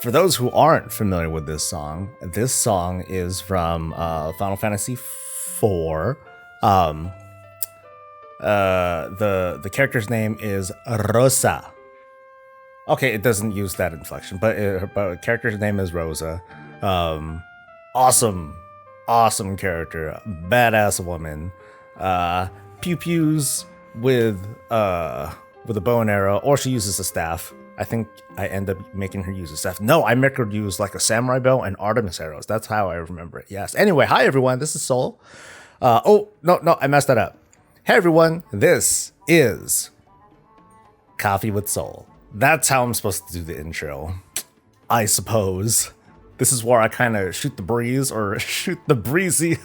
For those who aren't familiar with this song is from Final Fantasy IV. The character's name is Rosa. Okay, it doesn't use that inflection, but character's name is Rosa. Awesome character, badass woman. Pew pews with a bow and arrow, or she uses a staff. I think I end up making her use a staff. No, I make her use like a samurai bow and Artemis arrows. That's how I remember it. Yes. Anyway, hi everyone. This is Soul. Oh no, I messed that up. Hey everyone, this is Coffee with Soul. That's how I'm supposed to do the intro, I suppose. This is where I kind of shoot the breeze or shoot the breezy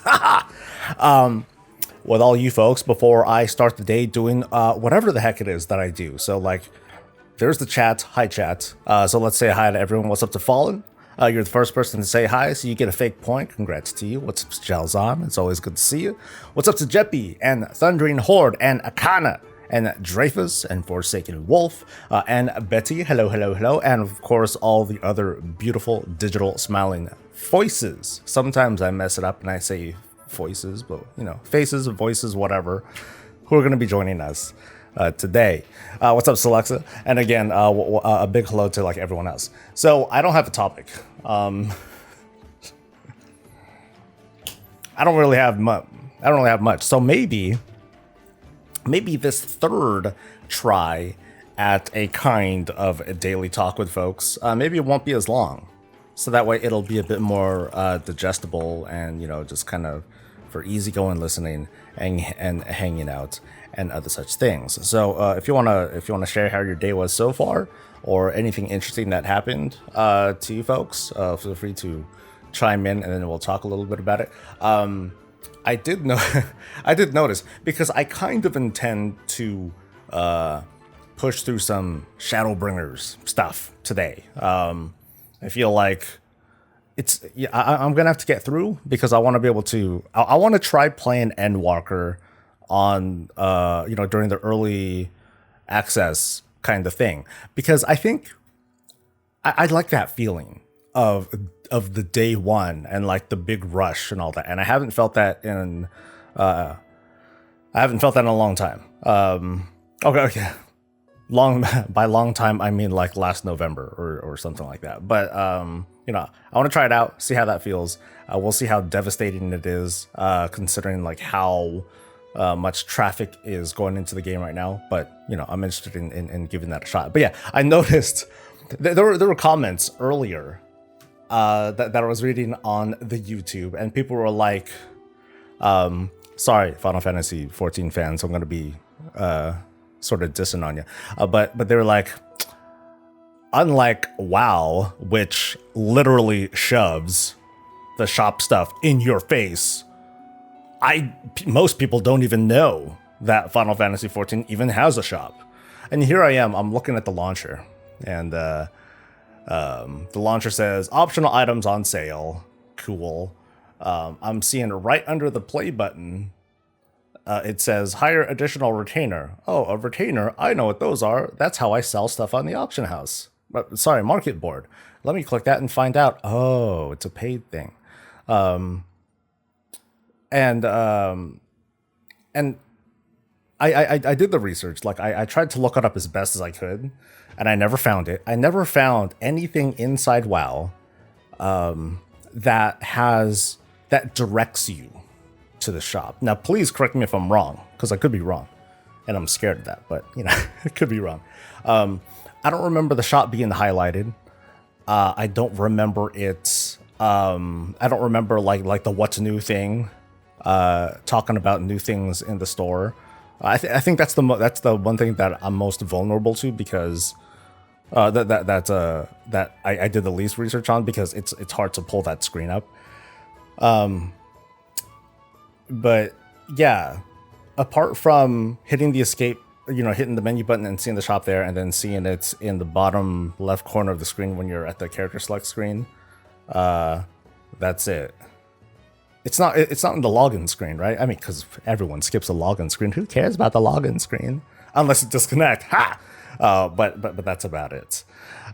with all you folks before I start the day doing whatever the heck it is that I do. So like, there's the chat. Hi chat. So let's say hi to everyone. What's up to Fallen? You're the first person to say hi, so you get a fake point. Congrats to you. What's up to Jalzon? It's always good to see you. What's up to Jeppy and Thundering Horde and Akana and Dreyfus and Forsaken Wolf and Betty. Hello. And of course, all the other beautiful digital smiling voices. Sometimes I mess it up and I say voices, but you know, faces, voices, whatever, who are going to be joining us today. What's up, Selexa? And again, a big hello to like everyone else. So I don't have a topic. I don't really have much. So maybe this third try at a kind of a daily talk with folks, maybe it won't be as long. So that way it'll be a bit more digestible and, you know, just kind of for easygoing listening and hanging out and other such things. So if you wanna share how your day was so far or anything interesting that happened to you folks, feel free to chime in and then we'll talk a little bit about it. I did notice because I kind of intend to push through some Shadowbringers stuff today. I feel like I'm gonna have to get through because I want to be able to. I want to try playing Endwalker on during the early access kind of thing because I think I like that feeling of the day one and like the big rush and all that, and I haven't felt that in a long time. Okay. By long time I mean like last November or something like that. But I want to try it out, see how that feels. We'll see how devastating it is, considering like how much traffic is going into the game right now. But I'm interested in giving that a shot. But yeah, I noticed there were comments earlier that I was reading on the YouTube, and people were like, sorry, Final Fantasy 14 fans, I'm gonna be sort of dissing on you, but they were like, unlike WoW, which literally shoves the shop stuff in your face, most people don't even know that Final Fantasy 14 even has a shop. And here I am, I'm looking at the launcher, and the launcher says optional items on sale. Cool. I'm seeing right under the play button, it says hire additional retainer. Oh, a retainer. I know what those are. That's how I sell stuff on the auction house. Market board. Let me click that and find out. Oh, it's a paid thing. And I did the research. Like I tried to look it up as best as I could, and I never found it. I never found anything inside WoW that directs you to the shop. Now, please correct me if I'm wrong, because I could be wrong, and I'm scared of that. But it could be wrong. I don't remember the shop being highlighted. I don't remember it. I don't remember like the what's new thing, talking about new things in the store. I think that's the one thing that I'm most vulnerable to, because that I did the least research on, because it's hard to pull that screen up. But yeah, apart from hitting the escape, hitting the menu button and seeing the shop there, and then seeing it in the bottom left corner of the screen when you're at the character select screen, that's it. It's not in the login screen, right? I mean, because everyone skips the login screen. Who cares about the login screen unless you disconnect? Ha! But that's about it.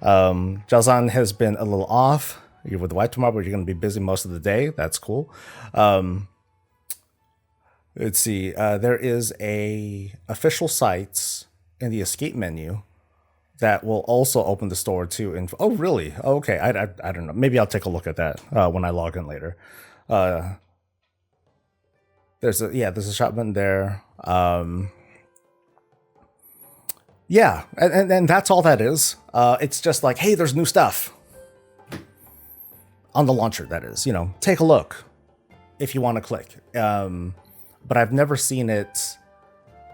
Jalzan has been a little off. You're with the wife tomorrow, but you're going to be busy most of the day. That's cool. Let's see. There is a official sites in the escape menu that will also open the store to. Oh, really? Oh, okay. I don't know. Maybe I'll take a look at that when I log in later. There's a shop button there. Yeah, and that's all that is. It's just like, hey, there's new stuff on the launcher. That is, take a look if you want to click. But I've never seen it.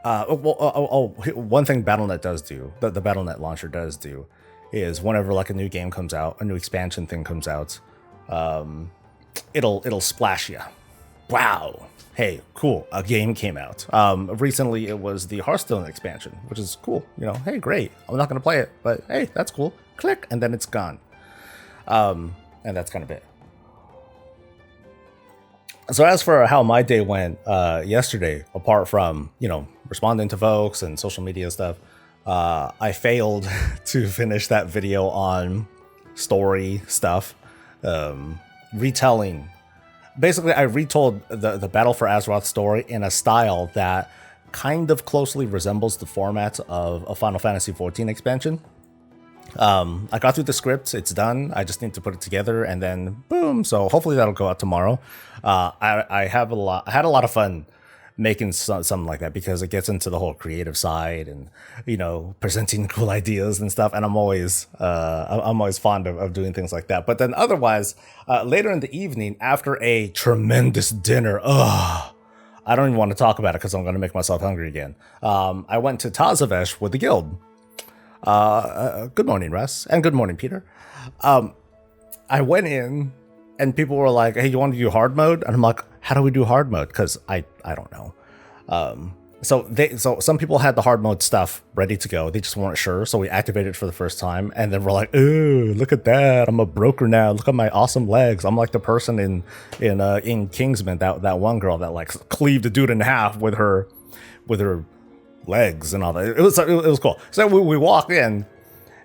One thing Battle.net does do, the Battle.net launcher does do, is whenever like a new game comes out, a new expansion thing comes out, it'll splash you. Wow. Hey, cool. A game came out. Recently it was the Hearthstone expansion, which is cool. Hey, great. I'm not gonna play it, but hey, that's cool. Click, and then it's gone. And that's kind of it. So as for how my day went yesterday, apart from, responding to folks and social media stuff, I failed to finish that video on story stuff, retelling. Basically, I retold the Battle for Azeroth story in a style that kind of closely resembles the format of a Final Fantasy XIV expansion. I got through the script, it's done. I just need to put it together and then boom. So hopefully that'll go out tomorrow. I had a lot of fun making something like that because it gets into the whole creative side and, presenting cool ideas and stuff. And I'm always fond of doing things like that. But then otherwise, later in the evening after a tremendous dinner, I don't even want to talk about it because I'm going to make myself hungry again. I went to Tazavesh with the guild. Good morning, Russ, and good morning, Peter. I went in and people were like, hey, you want to do hard mode? And I'm like, how do we do hard mode? Because I don't know. So some people had the hard mode stuff ready to go. They just weren't sure. So we activated it for the first time. And then we're like, ooh, look at that. I'm a broker now. Look at my awesome legs. I'm like the person in Kingsman, that one girl that like cleaved a dude in half with her legs and all that. It was cool. So we walk in.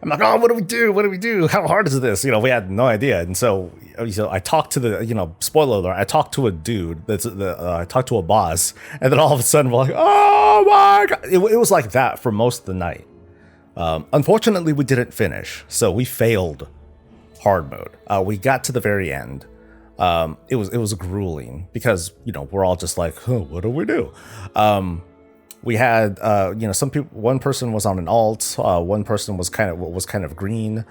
I'm like, oh, what do we do? How hard is this? We had no idea. And so I talked to the, spoiler alert, I talked to a dude I talked to a boss, and then all of a sudden we're like, oh my God. It was like that for most of the night. Unfortunately, we didn't finish. So we failed hard mode. We got to the very end. It was grueling because, we're all just like, oh, what do we do? We had, some people. One person was on an alt. One person was kind of green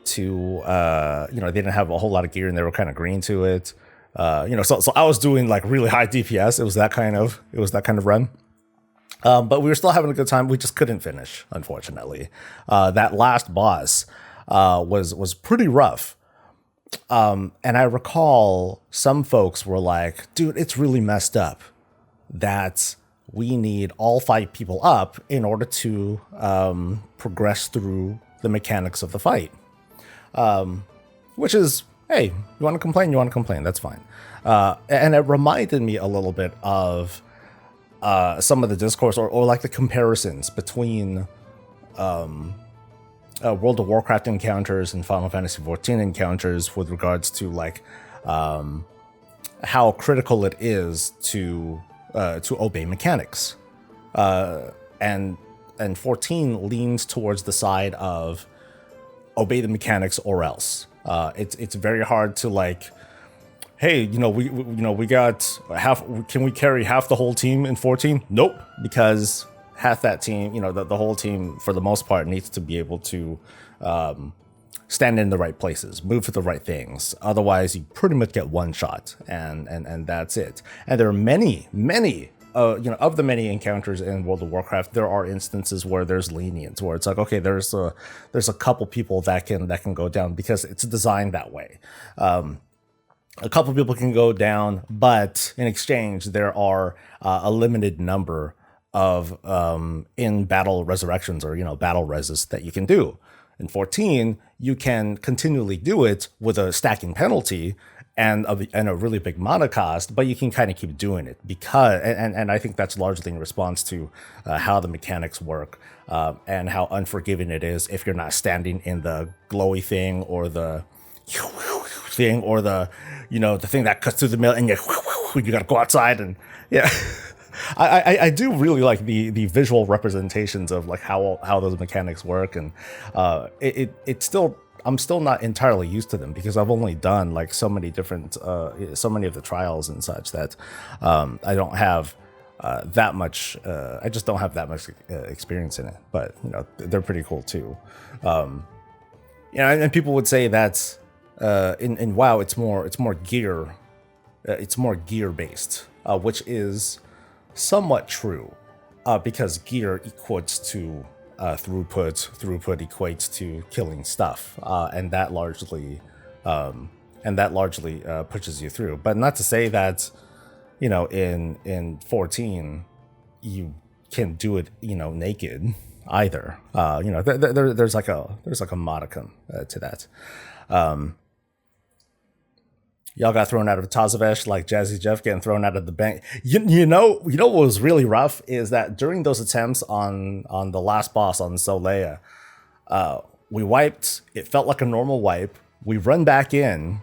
to, they didn't have a whole lot of gear and they were kind of green to it. So I was doing like really high DPS. It was that kind of run. But we were still having a good time. We just couldn't finish, unfortunately. That last boss was pretty rough. And I recall some folks were like, dude, it's really messed up that we need all 5 people up in order to progress through the mechanics of the fight. Which is, hey, you want to complain, that's fine. And it reminded me a little bit of some of the discourse or like the comparisons between World of Warcraft encounters and Final Fantasy XIV encounters with regards to like how critical it is to obey mechanics, and 14 leans towards the side of obey the mechanics or else. It's very hard to like, hey, we got half. Can we carry half the whole team in 14? Nope, because half that team, the whole team for the most part needs to be able to stand in the right places, move for the right things. Otherwise, you pretty much get one shot, and that's it. And there are many, of the many encounters in World of Warcraft, there are instances where there's lenience, where it's like, okay, there's a couple people that can go down because it's designed that way. A couple people can go down, but in exchange, there are a limited number of in battle resurrections or battle reses that you can do. In 14, you can continually do it with a stacking penalty, and a really big mana cost, but you can kind of keep doing it because, and I think that's largely in response to how the mechanics work and how unforgiving it is if you're not standing in the glowy thing or the thing or the the thing that cuts through the middle and you gotta go outside and yeah. I do really like the visual representations of like how those mechanics work, and it's still, I'm still not entirely used to them because I've only done like so many different so many of the trials and such that I don't have that much I just don't have that much experience in it, but they're pretty cool too. And people would say that in WoW it's more gear based, which is somewhat true, because gear equates to throughput equates to killing stuff, and that largely pushes you through. But not to say that in 14 you can do it naked either. There's like a modicum to that. Y'all got thrown out of Tazavesh like Jazzy Jeff getting thrown out of the bank. You know what was really rough is that during those attempts on the last boss on Solea, we wiped. It felt like a normal wipe. We run back in,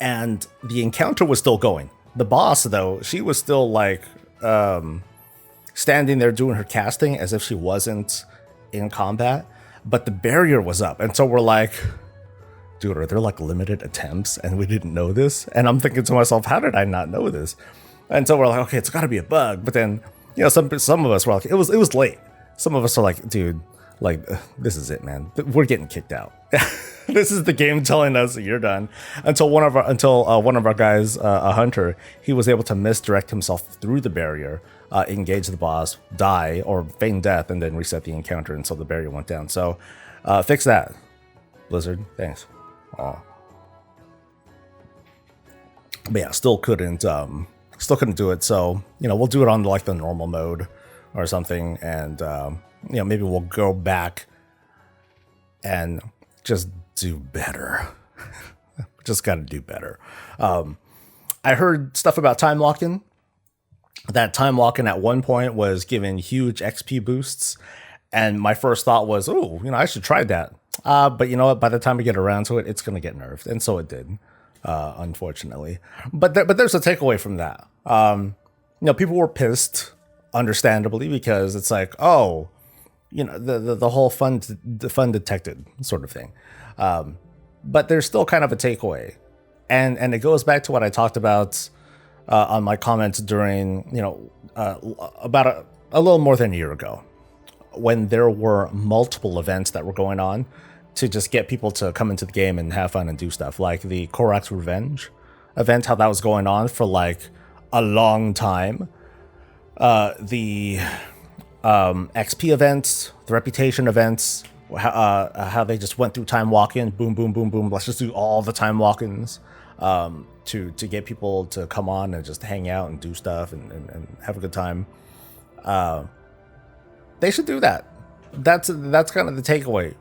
and the encounter was still going. The boss, though, she was still like standing there doing her casting as if she wasn't in combat, but the barrier was up, and so we're like, dude, are there like limited attempts and we didn't know this? And I'm thinking to myself, how did I not know this? And so we're like, okay, it's got to be a bug. But then, some of us were like, it was late. Some of us are like, dude, like this is it, man. We're getting kicked out. This is the game telling us that you're done. Until one of our guys, a hunter, he was able to misdirect himself through the barrier, engage the boss, die or feign death, and then reset the encounter until the barrier went down. So, fix that, Blizzard. Thanks. But yeah, still couldn't do it. So we'll do it on like the normal mode or something, and maybe we'll go back and just do better. Just got to do better. I heard stuff about Timewalking. That Timewalking at one point was given huge XP boosts, and my first thought was, oh, I should try that. But you know what? By the time we get around to it, it's going to get nerfed, and so it did, unfortunately. But there's a takeaway from that. People were pissed, understandably, because it's like, oh, the whole fun detected sort of thing. But there's still kind of a takeaway, and it goes back to what I talked about on my comments during about a little more than a year ago, when there were multiple events that were going on to just get people to come into the game and have fun and do stuff, like the Korak's Revenge event, how that was going on for like a long time. The XP events, the reputation events, how they just went through time walking, boom, boom, boom, boom. Let's just do all the time walk-ins to get people to come on and just hang out and do stuff and have a good time. They should do that. That's kind of the takeaway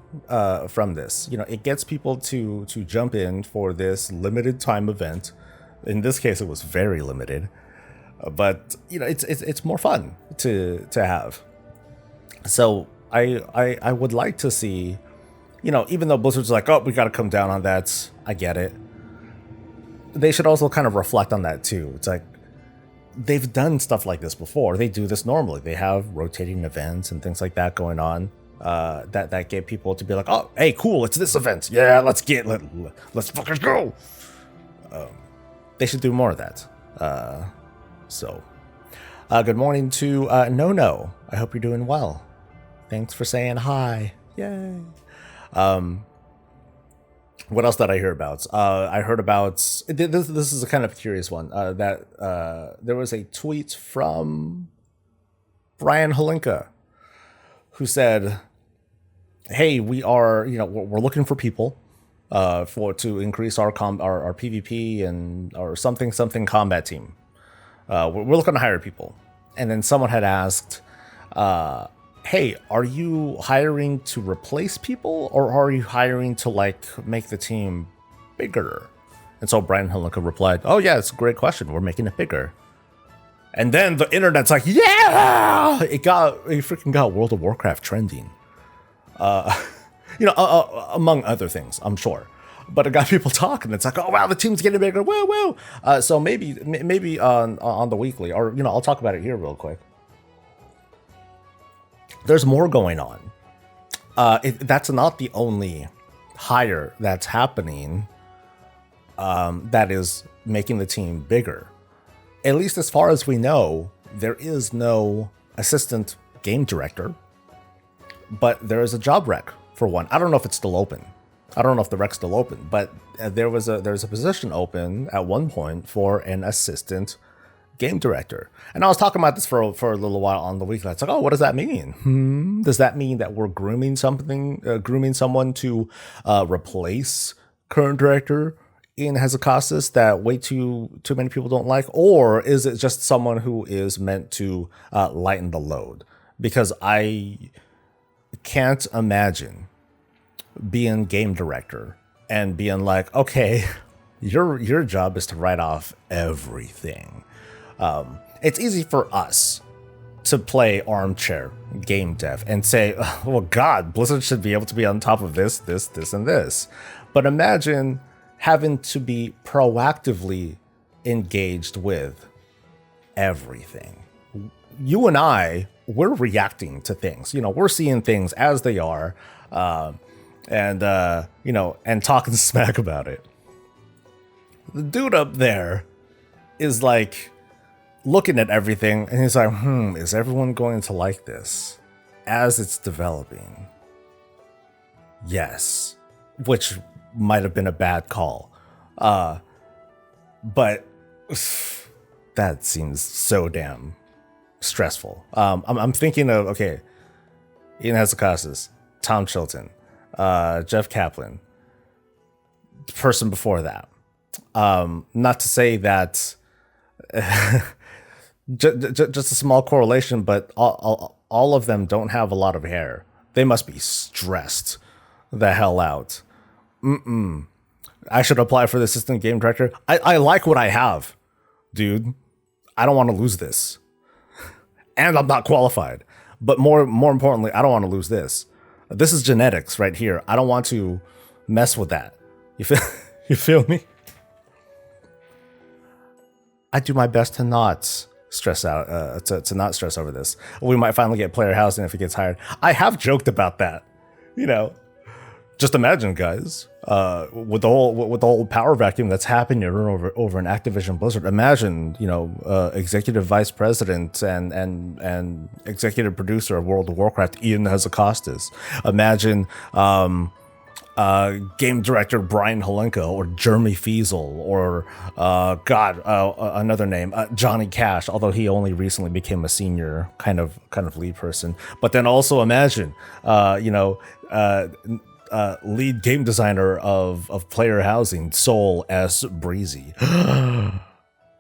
from this. It gets people to jump in for this limited time event. In this case, it was very limited, but it's more fun to have. So I would like to see, even though Blizzard's like, oh, we got to come down on that. I get it. They should also kind of reflect on that too. It's like, they've done stuff like this before. They do this normally. They have rotating events and things like that going on that get people to be like, oh, hey, cool, it's this event. Yeah, let's fucking go. They should do more of that. Good morning to No. I hope you're doing well. Thanks for saying hi. Yay. What else did I hear about? I heard about this is a kind of curious one. That there was a tweet from Brian Holinka who said, "Hey, we are we're looking for people to increase our PvP and our something combat team. We're looking to hire people." And then someone had asked, hey, are you hiring to replace people, or are you hiring to like make the team bigger? And so Brian Holinka replied, "Oh yeah, it's a great question. We're making it bigger." And then the internet's like, "Yeah!" It freaking got World of Warcraft trending. Among other things, I'm sure. But it got people talking. It's like, oh wow, the team's getting bigger. Woo woo. So maybe on the weekly, or I'll talk about it here real quick. There's more going on. That's not the only hire that's happening. That is making the team bigger. At least as far as we know, there is no assistant game director, but there is a job rec for one. I don't know if it's still open. I don't know if the rec's still open, but there's a position open at one point for an assistant game director. And I was talking about this for a little while on the weekly. It's like, oh, what does that mean? Does that mean that we're grooming someone to replace current director in Hesychastis that way too many people don't like? Or is it just someone who is meant to lighten the load? Because I can't imagine being game director and being like, okay, your job is to write off everything. It's easy for us to play armchair game dev and say, well, God, Blizzard should be able to be on top of this, and this. But imagine having to be proactively engaged with everything. You and I, we're reacting to things. We're seeing things as they are, and talking smack about it. The dude up there is like looking at everything, and he's like, is everyone going to like this as it's developing? Yes, which might have been a bad call, but that seems so damn stressful. I'm thinking of, okay, Ian Hesychastis, Tom Chilton, Jeff Kaplan, the person before that. Not to say that just a small correlation, but all of them don't have a lot of hair. They must be stressed the hell out. I should apply for the assistant game director. I like what I have, dude. I don't want to lose this. And I'm not qualified. But more importantly, I don't want to lose this. This is genetics right here. I don't want to mess with that. You feel me? I do my best to not stress out, to not stress over this. We might finally get player housing if it gets hired. I have joked about that. Just imagine, guys, with the whole power vacuum that's happening over in Activision Blizzard. Imagine, executive vice president and executive producer of World of Warcraft, Ian Hesychastis. Imagine game director Brian Holinka or Jeremy Fiesel or another name, Johnny Cash, although he only recently became a senior kind of lead person. But then also imagine, lead game designer of player housing, SoulSoBreezy.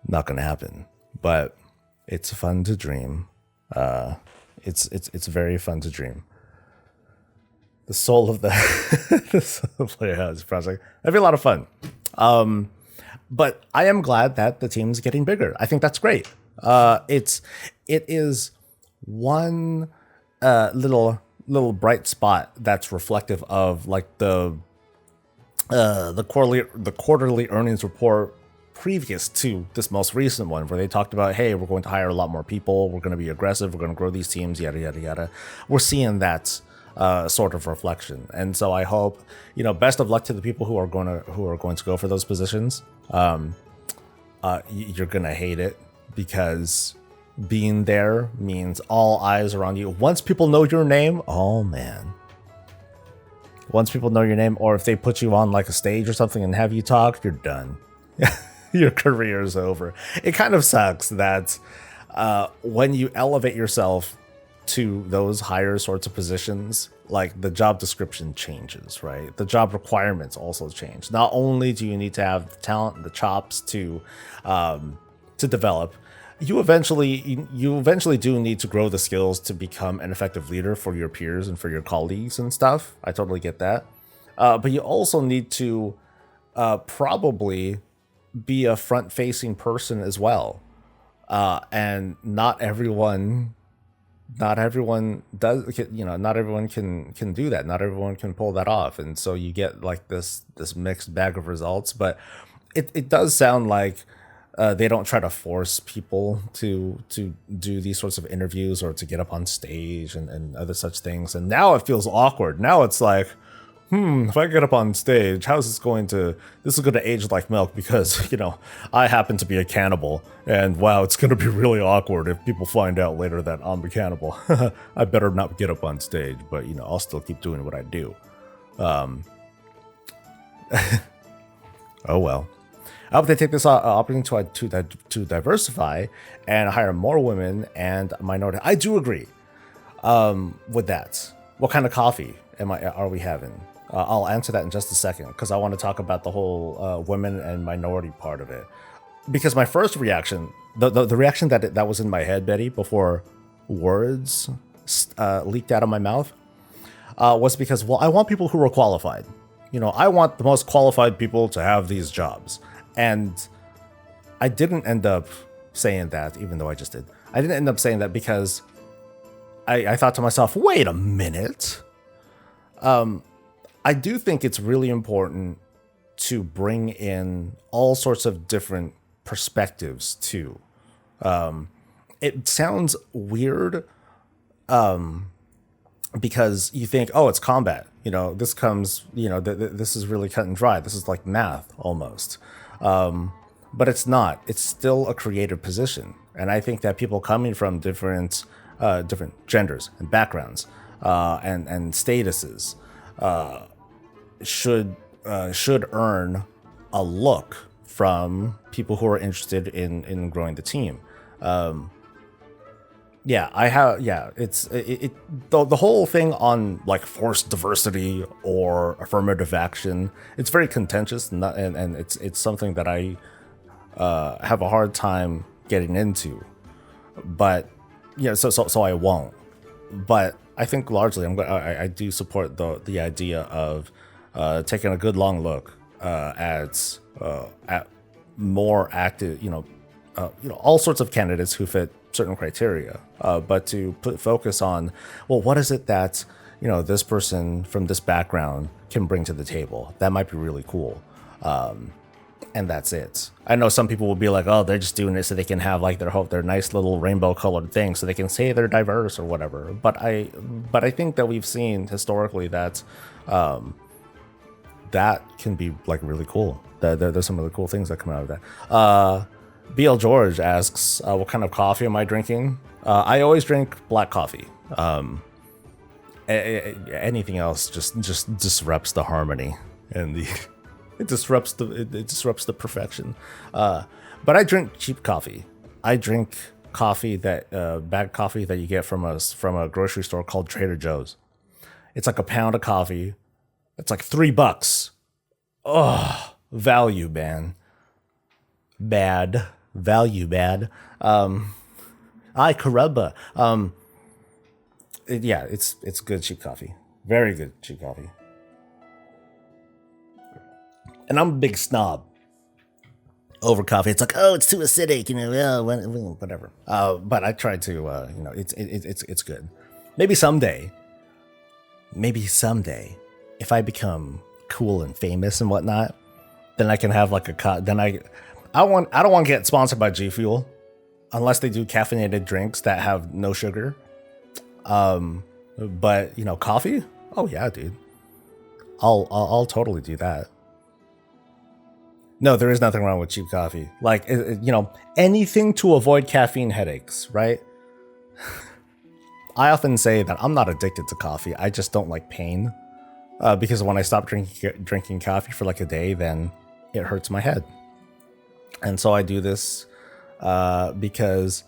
Not gonna happen, but it's fun to dream. It's very fun to dream. The soul of the player housing project. That'd be a lot of fun. But I am glad that the team's getting bigger. I think that's great. It is one little bright spot that's reflective of like the quarterly earnings report previous to this most recent one, where they talked about, hey, we're going to hire a lot more people, we're going to be aggressive, we're going to grow these teams, yada yada yada. We're seeing that sort of reflection, and so I hope, best of luck to the people who are going to go for those positions. You're gonna hate it, because being there means all eyes are on you. Once people know your name, oh man. Once people know your name, or if they put you on like a stage or something and have you talk, you're done. Your career is over. It kind of sucks that when you elevate yourself to those higher sorts of positions, like the job description changes, right? The job requirements also change. Not only do you need to have the talent and the chops to develop, you eventually do need to grow the skills to become an effective leader for your peers and for your colleagues and stuff. I totally get that. But you also need to probably be a front-facing person as well, and not everyone does, not everyone can do that, not everyone can pull that off, and so you get like this mixed bag of results. But it does sound like they don't try to force people to do these sorts of interviews or to get up on stage and other such things. And now it feels awkward. Now it's like, if I get up on stage, this is going to age like milk, because, I happen to be a cannibal, and wow, it's going to be really awkward if people find out later that I'm a cannibal. I better not get up on stage, but, I'll still keep doing what I do. Oh, well. I hope they take this opportunity to diversify and hire more women and minority. I do agree with that. What kind of coffee are we having? I'll answer that in just a second, because I want to talk about the whole women and minority part of it. Because my first reaction, the reaction that was in my head, Betty, before words leaked out of my mouth, was because, well, I want people who are qualified. I want the most qualified people to have these jobs. And I didn't end up saying that, even though I just did. I didn't end up saying that because I thought to myself, wait a minute. I do think it's really important to bring in all sorts of different perspectives too. It sounds weird because you think, oh, it's combat. This comes, this is really cut and dry. This is like math almost. But it's not. It's still a creative position. And I think that people coming from different genders and backgrounds and statuses should earn a look from people who are interested in growing the team. The whole thing on like forced diversity or affirmative action, it's very contentious, and it's something that I have a hard time getting into. But so I won't. But I think largely I do support the idea of taking a good long look at more active, all sorts of candidates who fit certain criteria, but to put focus on, well, what is it that this person from this background can bring to the table that might be really cool, and that's it. I know some people will be like, oh, they're just doing it so they can have like their nice little rainbow colored thing so they can say they're diverse or whatever. But I think that we've seen historically that that can be like really cool. There's some really cool things that come out of that. BL George asks, what kind of coffee am I drinking? I always drink black coffee. Anything else just disrupts the harmony and it disrupts the perfection. But I drink cheap coffee. I drink coffee bag coffee that you get from a grocery store called Trader Joe's. It's like a pound of coffee. It's like $3. Oh, value, man. Bad. Value bad. Ay caramba. It's good cheap coffee. Very good cheap coffee. And I'm a big snob over coffee. It's like, oh, it's too acidic, whatever. But I try to, it's good. Maybe someday, if I become cool and famous and whatnot, then I can have like I don't want to get sponsored by G Fuel unless they do caffeinated drinks that have no sugar. But coffee? Oh yeah, dude. I'll totally do that. No, there is nothing wrong with cheap coffee. Like, anything to avoid caffeine headaches, right? I often say that I'm not addicted to coffee. I just don't like pain. Because when I stop drinking coffee for like a day, then it hurts my head. And so I do this because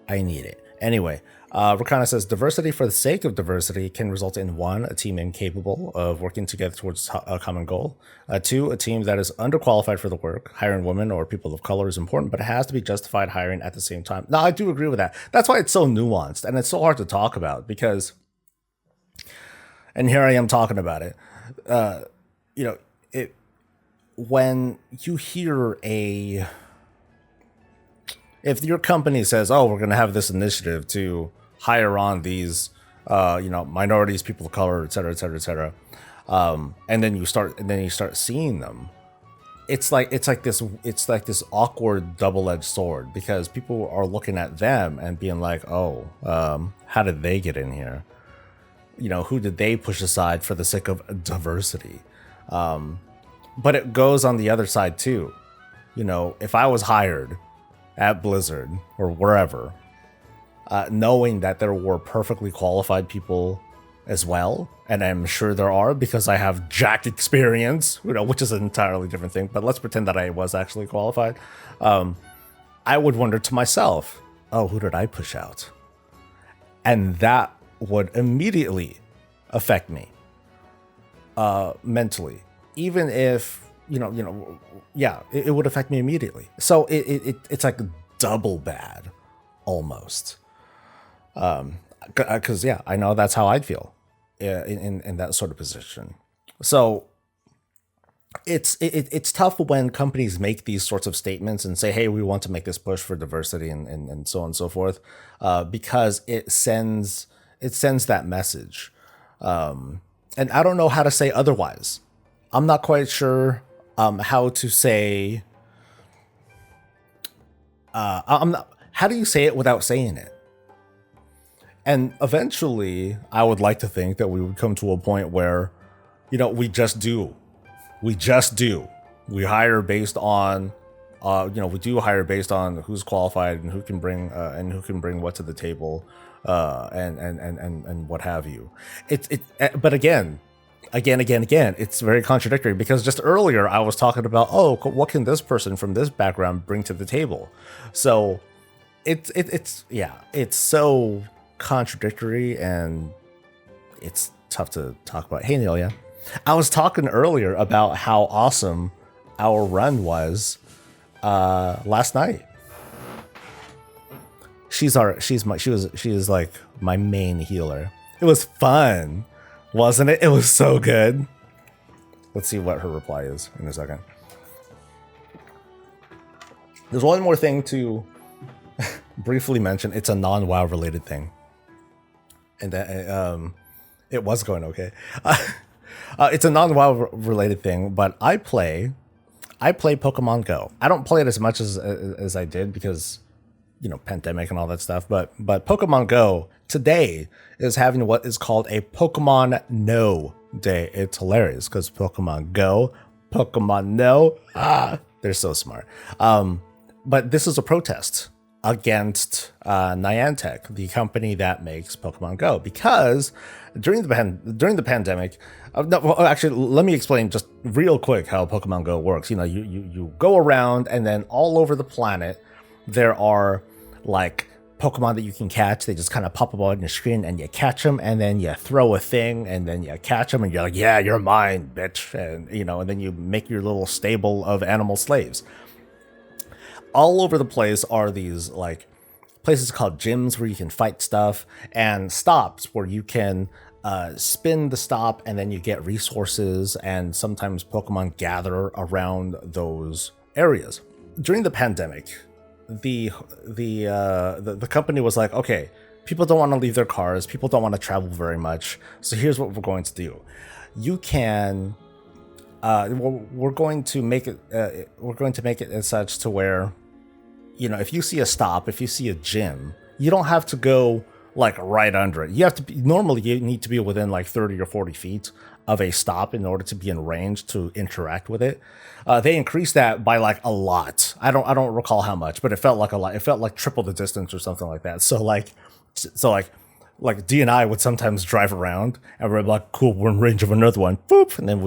I need it. Anyway, Rakana says, diversity for the sake of diversity can result in 1, a team incapable of working together towards a common goal. 2, a team that is underqualified for the work. Hiring women or people of color is important, but it has to be justified hiring at the same time. Now, I do agree with that. That's why it's so nuanced and it's so hard to talk about because, and here I am talking about it, when you hear if your company says, "Oh, we're going to have this initiative to hire on these, minorities, people of color, et cetera, et cetera, et cetera," and then you start seeing them, it's like this awkward double-edged sword, because people are looking at them and being like, "Oh, how did they get in here? Who did they push aside for the sake of diversity?" But it goes on the other side too. If I was hired at Blizzard or wherever, knowing that there were perfectly qualified people as well, and I'm sure there are because I have jack experience, which is an entirely different thing, but let's pretend that I was actually qualified, I would wonder to myself, oh, who did I push out? And that would immediately affect me mentally. Even if, it would affect me immediately. So it's like double bad almost. Because I know that's how I'd feel in that sort of position. So it's tough when companies make these sorts of statements and say, "Hey, we want to make this push for diversity," and so on and so forth, because it sends that message. And I don't know how to say otherwise. I'm not quite sure how to say. How do you say it without saying it? And eventually, I would like to think that we would come to a point where, we just do. We hire based on, we do hire based on who's qualified and who can bring what to the table, and what have you. But again, it's very contradictory, because just earlier I was talking about, oh, what can this person from this background bring to the table? So it's so contradictory, and it's tough to talk about. Hey, Nelia, I was talking earlier about how awesome our run was last night. She is like my main healer. It was fun, wasn't it? It was so good. Let's see what her reply is in a second. There's one more thing to briefly mention. It's a non-WoW related thing, and that it was going okay. It's a non-WoW related thing, but I play Pokemon Go. I don't play it as much as I did because, pandemic and all that stuff. But Pokemon Go today is having what is called a Pokemon No Day. It's hilarious because Pokemon Go, Pokemon No, they're so smart. But this is a protest against Niantic, the company that makes Pokemon Go, because during the pandemic, actually, let me explain just real quick how Pokemon Go works. You go around, and then all over the planet there are like Pokemon that you can catch. They just kind of pop up on your screen, and you catch them, and then you throw a thing, and then you catch them, and you're like, "Yeah, you're mine, bitch," and and then you make your little stable of animal slaves. All over the place are these like places called gyms where you can fight stuff, and stops where you can spin the stop, and then you get resources, and sometimes Pokemon gather around those areas. During the pandemic, the company was like, okay, people don't want to leave their cars, people don't want to travel very much, so here's what we're going to do. You can we're going to make it as such to where, if you see a stop, if you see a gym, you don't have to go like right under it. You have to be, normally you need to be within like 30 or 40 feet of a stop in order to be in range to interact with it. They increased that by like a lot. I don't recall how much, but it felt like a lot. It felt like triple the distance or something like that. So D and I would sometimes drive around, and we're like, cool, we're in range of another one, boop, and then we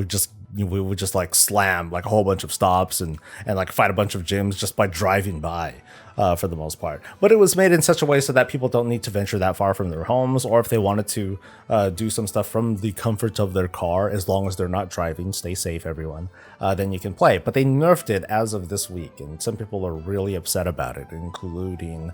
would just like slam like a whole bunch of stops and like fight a bunch of gyms just by driving by, for the most part. But it was made in such a way so that people don't need to venture that far from their homes, or if they wanted to do some stuff from the comfort of their car, as long as they're not driving, stay safe, everyone, then you can play. But they nerfed it as of this week, and some people are really upset about it, including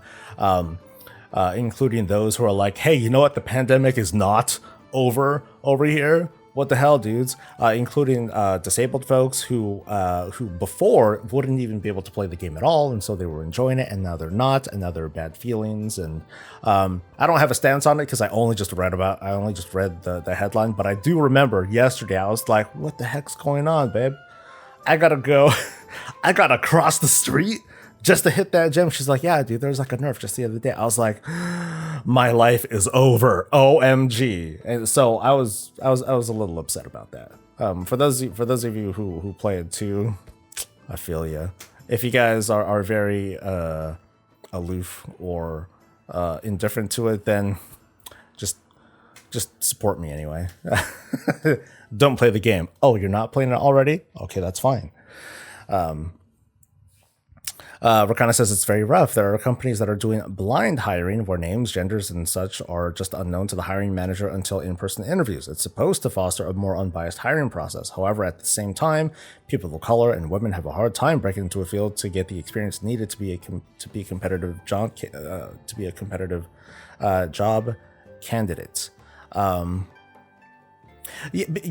those who are like, hey, you know what? The pandemic is not over here. what the hell, dudes? Including disabled folks who before wouldn't even be able to play the game at all, and so they were enjoying it, and now they're not, and now there are bad feelings. And I don't have a stance on it because I only just read the headline, but I do remember yesterday I was like, "What the heck's going on, babe? I gotta go. I gotta cross the street." Just to hit that gym. She's like, "Yeah, dude, there was like a nerf just the other day." I was like, my life is over. OMG. And so I was a little upset about that. For those of you who play it too, I feel you. If you guys are very aloof or indifferent to it, then just support me anyway. Don't play the game. Oh, you're not playing it already? Okay, that's fine. Rakana says it's very rough. There are companies that are doing blind hiring where names, genders, and such are just unknown to the hiring manager until in-person interviews. It's supposed to foster a more unbiased hiring process. However, at the same time, people of color and women have a hard time breaking into a field to get the experience needed to be a competitive job job candidate.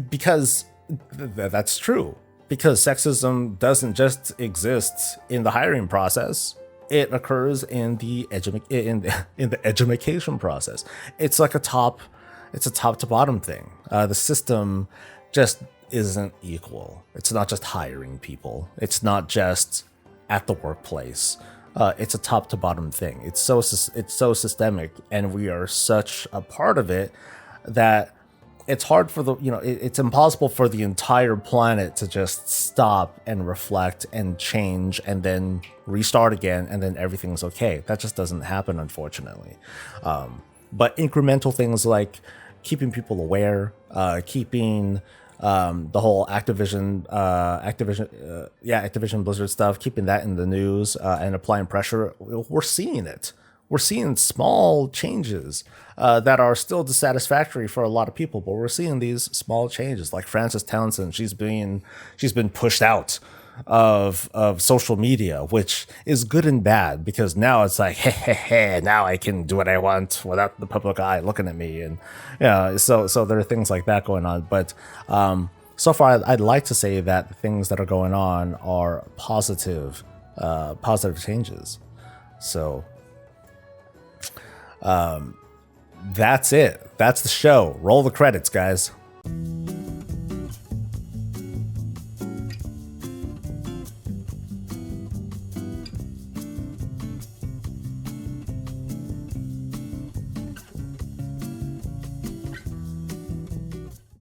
Because that's true. Because sexism doesn't just exist in the hiring process; it occurs in the education process. It's like a top to bottom thing. The system just isn't equal. It's not just hiring people. It's not just at the workplace. It's a top to bottom thing. It's so systemic, and we are such a part of it that it's hard for it's impossible for the entire planet to just stop and reflect and change and then restart again and then everything's okay. That just doesn't happen, unfortunately. But incremental things like keeping people aware, keeping the whole Activision Blizzard stuff, keeping that in the news and applying pressure, we're seeing it. We're seeing small changes that are still dissatisfactory for a lot of people, but we're seeing these small changes. Like Frances Townsend, she's been pushed out of social media, which is good and bad because now it's like, hey, now I can do what I want without the public eye looking at me, and so there are things like that going on. But so far, I'd like to say that the things that are going on are positive changes. So. That's it. That's the show. Roll the credits, guys.